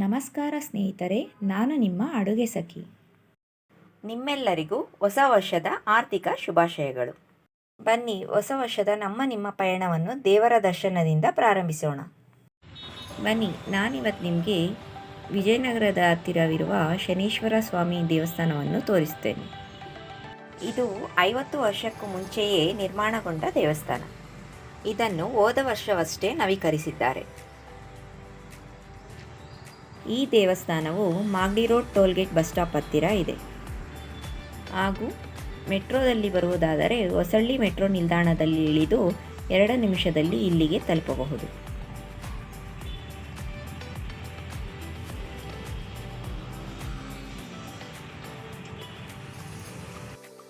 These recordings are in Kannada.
ನಮಸ್ಕಾರ ಸ್ನೇಹಿತರೆ, ನಾನು ನಿಮ್ಮ ಅಡುಗೆ ಸಖಿ. ನಿಮ್ಮೆಲ್ಲರಿಗೂ ಹೊಸ ವರ್ಷದ ಆರ್ಥಿಕ ಶುಭಾಶಯಗಳು. ಬನ್ನಿ, ಹೊಸ ವರ್ಷದ ನಿಮ್ಮ ಪಯಣವನ್ನು ದೇವರ ದರ್ಶನದಿಂದ ಪ್ರಾರಂಭಿಸೋಣ. ಬನ್ನಿ, ನಾನಿವತ್ತು ನಿಮಗೆ ವಿಜಯನಗರದ ಹತ್ತಿರವಿರುವ ಶನೀಶ್ವರ ಸ್ವಾಮಿ ದೇವಸ್ಥಾನವನ್ನು ತೋರಿಸ್ತೇನೆ. ಇದು 50 ವರ್ಷಕ್ಕೂ ಮುಂಚೆಯೇ ನಿರ್ಮಾಣಗೊಂಡ ದೇವಸ್ಥಾನ. ಇದನ್ನು ಹೋದ ವರ್ಷವಷ್ಟೇ ನವೀಕರಿಸಿದ್ದಾರೆ. ಈ ದೇವಸ್ಥಾನವು Magadi road toll gate bus stop ಹತ್ತಿರ ಇದೆ. ಹಾಗೂ ಮೆಟ್ರೋದಲ್ಲಿ ಬರುವುದಾದರೆ ಹೊಸಳ್ಳಿ ಮೆಟ್ರೋ ನಿಲ್ದಾಣದಲ್ಲಿ ಇಳಿದು 2 ನಿಮಿಷದಲ್ಲಿ ಇಲ್ಲಿಗೆ ತಲುಪಬಹುದು.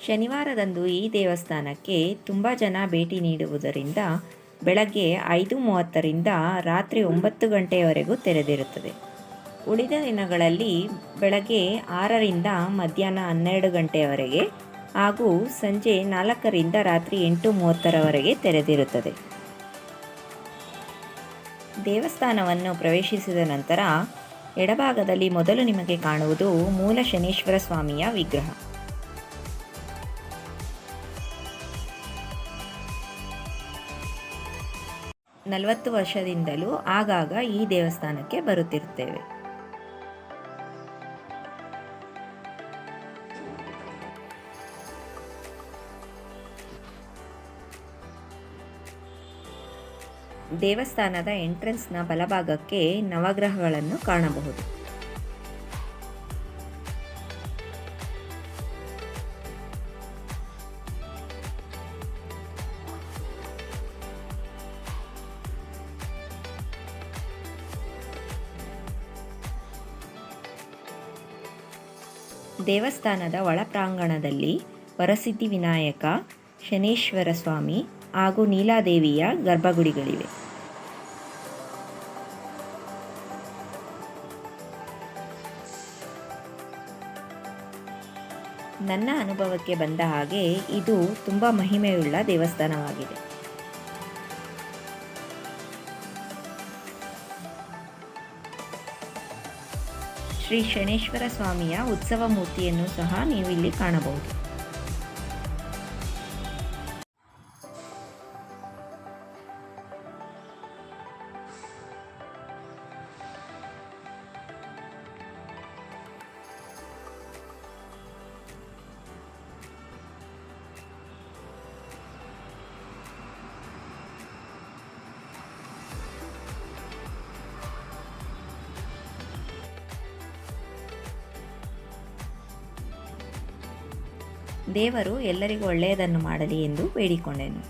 ಶನಿವಾರದಂದು ಈ ದೇವಸ್ಥಾನಕ್ಕೆ ತುಂಬ ಜನ ಭೇಟಿ ನೀಡುವುದರಿಂದ ಬೆಳಗ್ಗೆ 5:30ರಿಂದ ರಾತ್ರಿ 9 ಗಂಟೆಯವರೆಗೂ ತೆರೆದಿರುತ್ತದೆ. ಉಳಿದ ದಿನಗಳಲ್ಲಿ ಬೆಳಗ್ಗೆ 6ರಿಂದ ಮಧ್ಯಾಹ್ನ 12 ಗಂಟೆಯವರೆಗೆ ಹಾಗೂ ಸಂಜೆ 4ರಿಂದ ರಾತ್ರಿ 8:30ರವರೆಗೆ ತೆರೆದಿರುತ್ತದೆ. ದೇವಸ್ಥಾನವನ್ನು ಪ್ರವೇಶಿಸಿದ ನಂತರ ಎಡಭಾಗದಲ್ಲಿ ಮೊದಲು ನಿಮಗೆ ಕಾಣುವುದು ಮೂಲ ಶನೀಶ್ವರ ಸ್ವಾಮಿಯ ವಿಗ್ರಹ. ನಲವತ್ತು ವರ್ಷದಿಂದಲೂ ಆಗಾಗ ಈ ದೇವಸ್ಥಾನಕ್ಕೆ ಬರುತ್ತಿರುತ್ತೇವೆ. ದೇವಸ್ಥಾನದ ಎಂಟ್ರೆನ್ಸ್ನ ಬಲಭಾಗಕ್ಕೆ ನವಗ್ರಹಗಳನ್ನು ಕಾಣಬಹುದು. ದೇವಸ್ಥಾನದ ಒಳ ಪ್ರಾಂಗಣದಲ್ಲಿ ವರಸಿದ್ಧಿ ವಿನಾಯಕ, ಶನೇಶ್ವರ ಸ್ವಾಮಿ ಹಾಗೂ ನೀಲಾದೇವಿಯ ಗರ್ಭಗುಡಿಗಳಿವೆ. ನನ್ನ ಅನುಭವಕ್ಕೆ ಬಂದ ಹಾಗೆ ಇದು ತುಂಬ ಮಹಿಮೆಯುಳ್ಳ ದೇವಸ್ಥಾನವಾಗಿದೆ. ಶ್ರೀ ಶನೇಶ್ವರ ಸ್ವಾಮಿಯ ಉತ್ಸವ ಮೂರ್ತಿಯನ್ನು ಸಹ ನೀವು ಇಲ್ಲಿ ಕಾಣಬಹುದು. ದೇವರು ಎಲ್ಲರಿಗೂ ಒಳ್ಳೆಯದನ್ನು ಮಾಡಲಿ ಎಂದು ಬೇಡಿಕೊಂಡೆನು.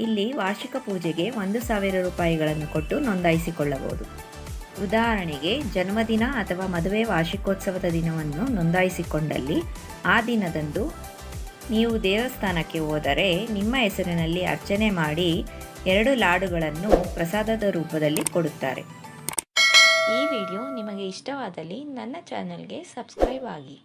ಇಲ್ಲಿ ವಾರ್ಷಿಕ ಪೂಜೆಗೆ 1,000 ರೂಪಾಯಿಗಳನ್ನು ಕೊಟ್ಟು ನೋಂದಾಯಿಸಿಕೊಳ್ಳಬಹುದು. ಉದಾಹರಣೆಗೆ ಜನ್ಮದಿನ ಅಥವಾ ಮದುವೆ ವಾರ್ಷಿಕೋತ್ಸವದ ದಿನವನ್ನು ನೋಂದಾಯಿಸಿಕೊಂಡಲ್ಲಿ ಆ ದಿನದಂದು ನೀವು ದೇವಸ್ಥಾನಕ್ಕೆ ಹೋದರೆ ನಿಮ್ಮ ಹೆಸರಿನಲ್ಲಿ ಅರ್ಚನೆ ಮಾಡಿ 2 ಲಾಡುಗಳನ್ನು ಪ್ರಸಾದದ ರೂಪದಲ್ಲಿ ಕೊಡುತ್ತಾರೆ. ಈ ವಿಡಿಯೋ ನಿಮಗೆ ಇಷ್ಟವಾದಲ್ಲಿ ನನ್ನ ಚಾನೆಲ್ಗೆ ಸಬ್ಸ್ಕ್ರೈಬ್ ಆಗಿ.